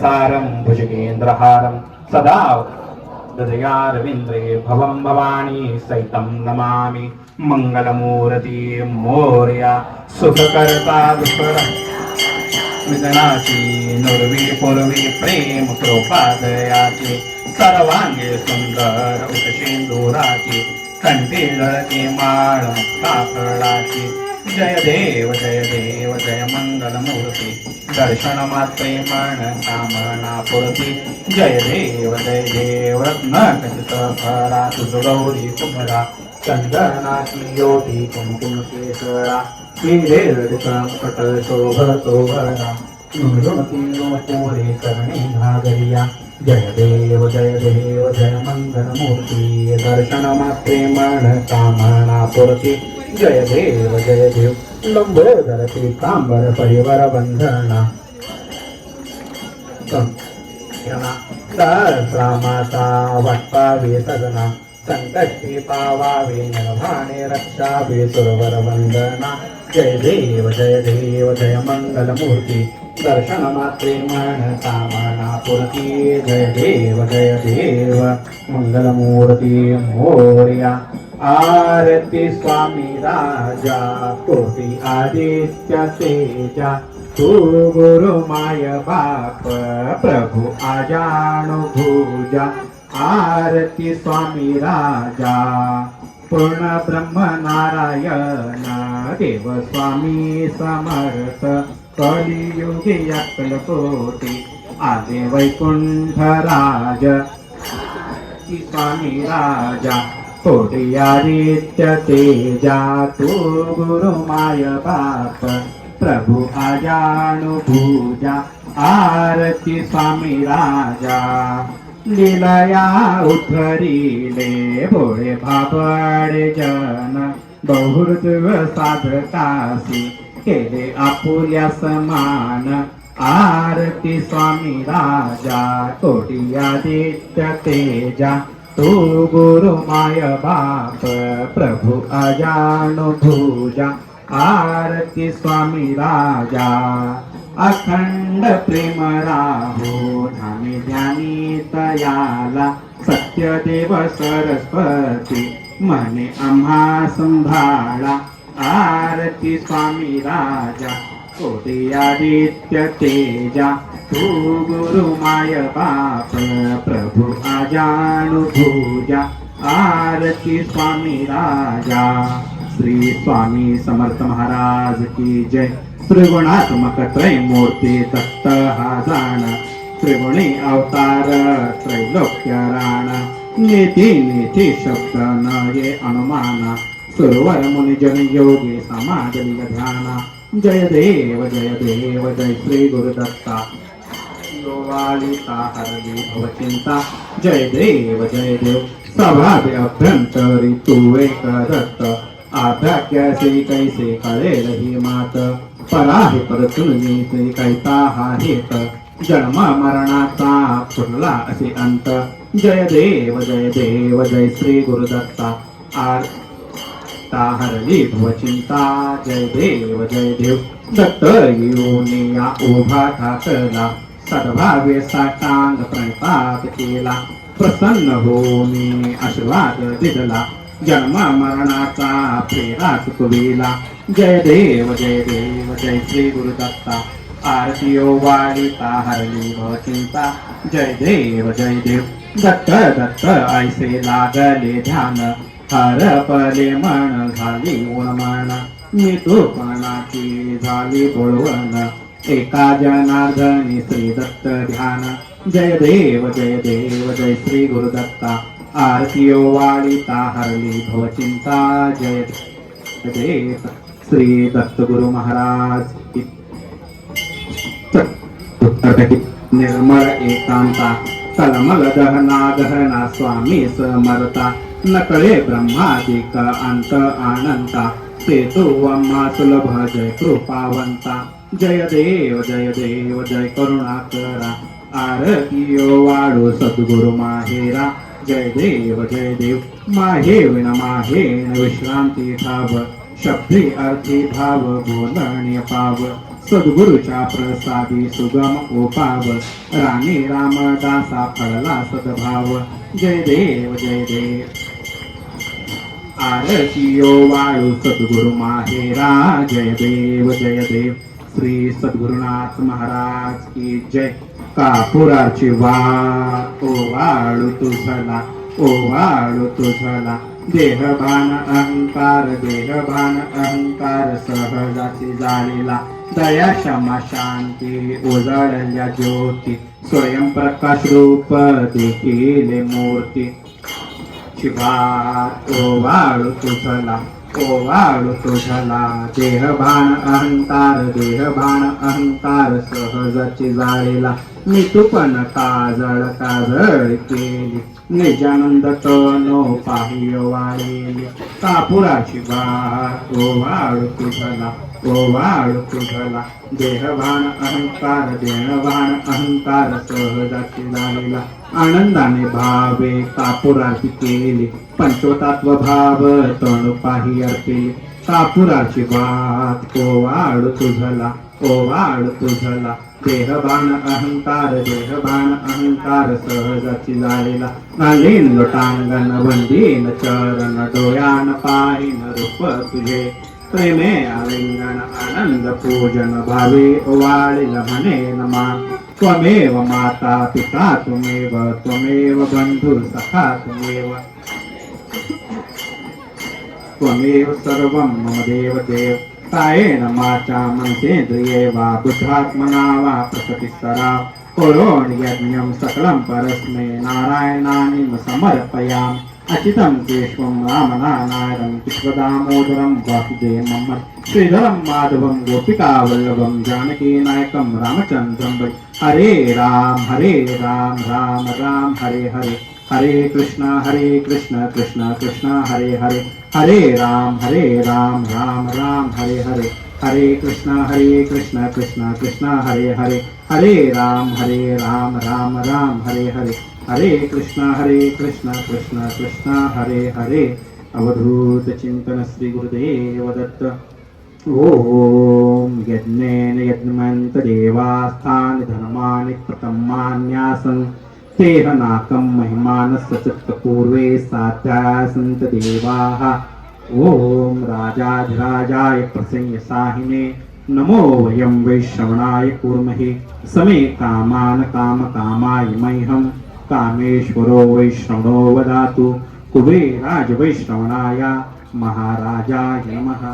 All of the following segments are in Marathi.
सारं भुजगेन्द्रहारं सदा हृदयारविन्द्रे भवं भवानी सहितं नमामि मंगलमूर्ति मोरया सुखकर्ता दुःखनाशी नुर्वी पूर्वी प्रेम कृपादयाची सर्वांगे सुंदर उतशेंदुराची कंठी लळके माळ मुक्ताफळाची जय देव जय मंगलमूर्ती दर्शन मात्रे मन कामना पूर्ती जय देव रत्न खचित फरा तुझ गौरी कुमरा चंदनाची योटी कुंकुम केसरा श्रीरेकट शोभतो भरा नुमती पोरे करणे घागरिया जय देव जय मंगलमूर्ती दर्शन मात्रे मन कामना पूर्ती जय देव लंबोदर पीतांबर परिवार बंधना सहस्रामाता वाटपावे सदना संकष्टी पावावे निर्भाणे रक्षावे सुरवर वंदना जय देव जय मंगलमूर्ती दर्शन मात्रे मन कामना पूर्ती जय देव मंगलमूर्ती मोरया आरती स्वामी राजा कोटी आदित्य तेजा तू गुरु माय बाप प्रभु आजानुभुजा आरती स्वामी राजा पूर्ण ब्रह्म नारायण देव स्वामी समर्थ कलियुगे अक्कलकोटी आले वैकुंठ राज स्वामी राजा कोटी आदित्य तेजा तू गुरु माय बाप प्रभु आजानुभुजा आरती स्वामी राजा लीलया उद्धरिले भोळे भाबडे जन बहुर्दुव साधकासी केले आपुल्या समान आरती स्वामी राजा कोटी आदित्य तेजा तू गुरु माय बाप प्रभु अजानुभुजा आरती स्वामी राजा अखंड प्रेम राहो धामी ध्यानी तयाला सत्यदेव सरस्वती मने आम्हा संभाळा आरती स्वामी राजा कोटी आदित्य तेजा तू गुरु माय बाप प्रभु आजानुभुजा आरती स्वामी राजा श्री स्वामी समर्थ महाराज की जय त्रिगुणात्मक त्रैमूर्ती दत्त हा जाण त्रिगुणी अवतार त्रैलोक्य राण नीती शब्द न ये अनुमान सुरवर मुनिजन योगी समाधि ध्याना जय देव जय श्री गुरुदत्ता योवालिता हरली भवचिंता जय देव स्वभावे अभ्यंतरी तू एक दत्त आभ्याक्यासे कैसे कळेल ही मात पराही परतुनी ते कैता हा हेत जन्म मरणाचा फुटला असे अंत जय देव जय श्री गुरुदत्ता आर्ता हरली भवचिंता जय देव दत्त योनिया उभा ठाकला सद्भावे साष्टांग प्रणिपात केला प्रसन्न होऊन आशीर्वाद दिला जन्म मरणाचा फेरा चुकविला जय देव जय श्री गुरुदत्ता आरती वाढिता हरली भवचिंता जय देव दत्त ऐसे लागले ध्यान हरपले मन झाली उणमण मृत्यूपणाची झाली बोलवण एका जनार्दनी श्री दत्त ध्यान जय देव जय श्री गुरुदत्ता आरती वाढिता हरली भवचिंता जय देव श्री दत्त गुरु महाराज निर्मळ एकांता तलमल दहना स्वामी समर्था नकळे ब्रह्मादिक अंत अनंता ते तू अम्मा सुलभ जय कृपावंता जय देव जय करुणाकरा आरती वाळू सद्गुरु माहेरा जय देव माहे विना माहे विश्रांती ठाव शब्दी अर्थी भाव बोलणे पाव सद्गुरुच्या प्रसादी सुगम ओपाव राणी रामदासा फळला सद्भाव जय देव जय देव आरतीयो वाळू सद्गुरु माहेरा जय देव जय देव श्री सद्गुरुनाथ महाराज की जय कापुराची वाट ओवाळू तुझला ओवाळू तुझला देहभान अहंकार सहजाची जाळीला दया क्षमा शांती उजळल्या ज्योती स्वयंप्रकाश रूप देखील मूर्ती शिवा ओवाळू तुझला ओवाळू तुझला देहभान अहंकार सहजाची जाळीला नितुपन काजळ केली निजानंद तनो पाहिय वाळेली कापुराची वाट ओवाळू तुझला देहभान अहंकार सहजाची जाळीला आनंदाने भावे कापुराची केली पंचोतत्व भाव तणू पाही अर्पिली कापुराची वाट ओवाळू तुझला देहभान अहंकार सहजाची जाळीला नालीन लोटांगण वंदीन चरण डोळ्यान पाहिन रूप तुझे प्रेमे आलिंगन आनंद पूजन भावे ओवाळील म्हणे नमा त्वमेव माता पिता त्वमेव बंधु सखा त्वमेव सर्वं मम देव कायेन वाचा मनसेन्द्रिये वा बुद्धात्मना वा प्रकृतिस्तरा करोमि यज्ञं सकलं परस्मै नारायणानीं समर्पयामि अचितं केशवं रामनारायणं कृष्णदामोदरं वासुदेवं श्रीधरं माधवं गोपिकावल्लभं जानकीनायकं रामचन्द्रं वै हरे राम राम हरे हरे हरे कृष्ण कृष्ण कृष्ण हरे हरे हरे राम राम हरे हरे हरे कृष्ण कृष्ण कृष्ण हरे हरे हरे राम राम हरे हरे हरे कृष्ण कृष्ण कृष्ण हरे हरे अवधूत चिंतन श्री गुरुदेव दत्त ओम यज्ञेन यज्ञमंत देवास्थान धर्मानि प्रथमान्यासं तेह नाकं महिमान सचत्त पूर्वे सात्या संत देवाः ओम राजाधिराजाय प्रसन्न साहिने नमो वयं वैश्रवणाय कुर्महे समे कामान काम कामाय मह्यं कामेश्वरो वैश्रवणो वदातु कुबेराज वैश्रवणाय महाराजाय नमः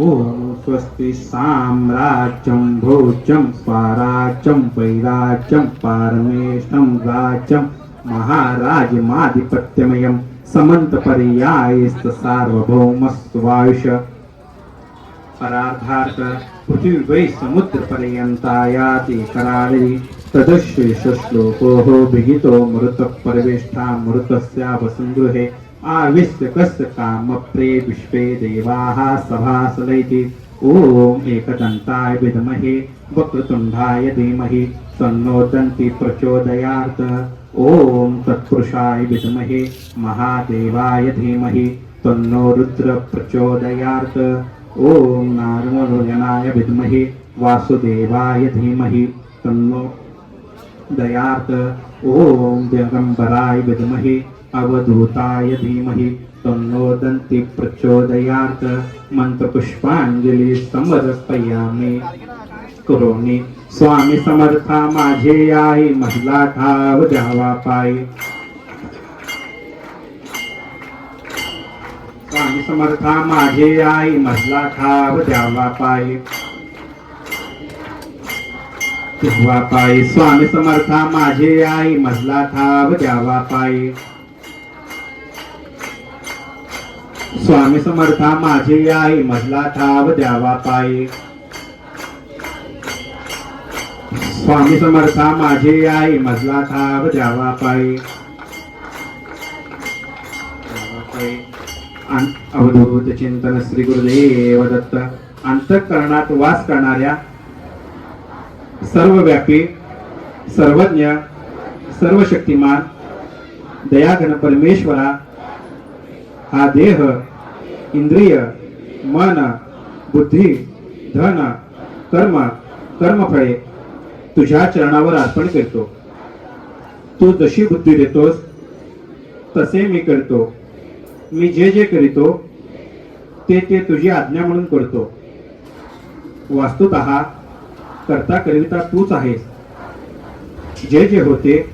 ओम स्वस्ति साम्राज्यं भोज्यं स्वराज्यं वैराज्यं पारमेष्ठं राज्यं महाराजमाधिपत्यमयं समन्तपर्यायस्त सार्वभौमस्वायुष परार्धार्थ पृथिवी समुद्रपर्यन्तायाति कराळि तदश्य श्लोको विहितो मृतः परवेष्ठा मृतस्यावसंगृहे आविश्य कस्य कामप्रे विश्वे देवाः सभासलैति ओम एकदन्ताय विद्महे वक्रतुण्डाय धीमहि तन्नो दन्ति प्रचोदयात् ओम तत्पुरुषाय विद्महे महादेवाय धीमहि तन्नो रुद्र प्रचोदयात् ओम नारायणाय विद्महे वासुदेवाय धीमहि तन्नो दयात् ओम दिगंबराय विद्महे अवधूताय धीमहि तन्नो दन्ति प्रचोदयात् मंत्रपुष्पांजलि समर्पयामि करोमि स्वामी समर्था माझे आई महिला ठाव जावा पायी स्वामी समर्था माझे आई महिला ठाव जावा पायी जावा पायी स्वामी समर्था माझे आई महिला ठाव जावा पायी स्वामी समर्था माझे आई महिला ठाव द्यावा पायी स्वामी समर्था माझे आई महिला ठाव द्यावा पायी अवधूत चिंतन श्री गुरुदेव दत्त अंतःकरणात वास करणाऱ्या सर्वव्यापी सर्वज्ञ सर्वशक्तिमान दयाघन परमेश्वरा हा देह इंद्रिय मन बुद्धी धन कर्म कर्मफळे तुझ्या चरणावर अर्पण करतो. तू जशी बुद्धी देतोस तसे मी करतो. मी जे जे करीतो ते ते तुझी आज्ञा म्हणून करतो. वास्तुतः करता करिता तूच आहेस. जे जे होते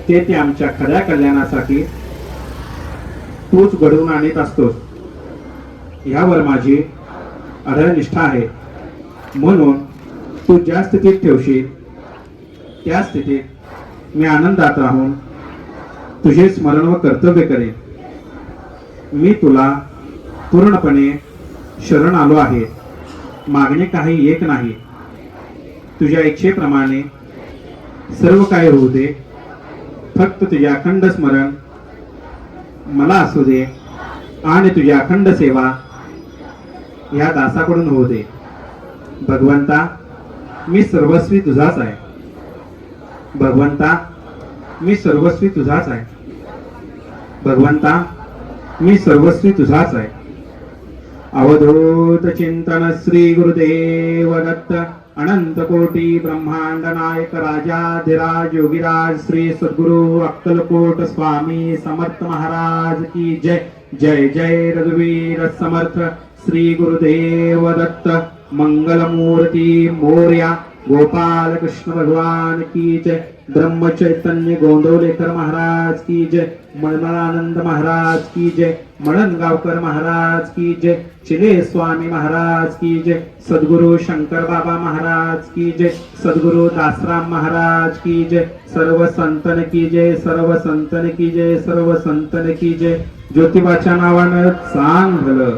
ते ते आमच्या खऱ्या कल्याणासाठी तूच घडवून आणत असतोस. ह्यावर माझी अढळ निष्ठा आहे. म्हणून तू ज्या स्थितीत ठेवशील त्या स्थितीत मी आनंदात राहून तुझे स्मरण व कर्तव्य करेन. मी तुला पूर्णपणे शरण आलो आहे. मागणे काही एक नाही. तुझ्या इच्छेप्रमाणे सर्व काही होऊ दे. फक्त तुझे अखंड स्मरण मला असू दे आणि तुझी अखंड सेवा या दासाकडून होऊ दे. भगवंता मी सर्वस्वी तुझाच आहे. भगवंता मी सर्वस्वी तुझाच आहे. भगवंता मी सर्वस्वी तुझाच आहे. अवधूत चिंतन श्री गुरुदेव दत्त अनंत कोटी ब्रह्मांड नायक राजाधिराज योगीराज श्री सद्गुरु अक्कलकोट स्वामी समर्थ महाराज की जय. जय जय रघुवीर समर्थ श्री गुरुदेव दत्त. मंगलमूर्ती मोरया. गोपाल कृष्ण भगवान की जय. ब्रह्म चैतन्य गोंदवलेकर महाराज की जय. मणिमानंद महाराज की जय. मणनगावकर महाराज की जय. चिले स्वामी महाराज की जय. सद्गुरु शंकर बाबा महाराज की जय. सद्गुरु दासराम महाराज की जय. सर्व संतन की जय. सर्व संतन की जय. सर्व संतन की जय. ज्योतिबाच्या नावानं चांगलं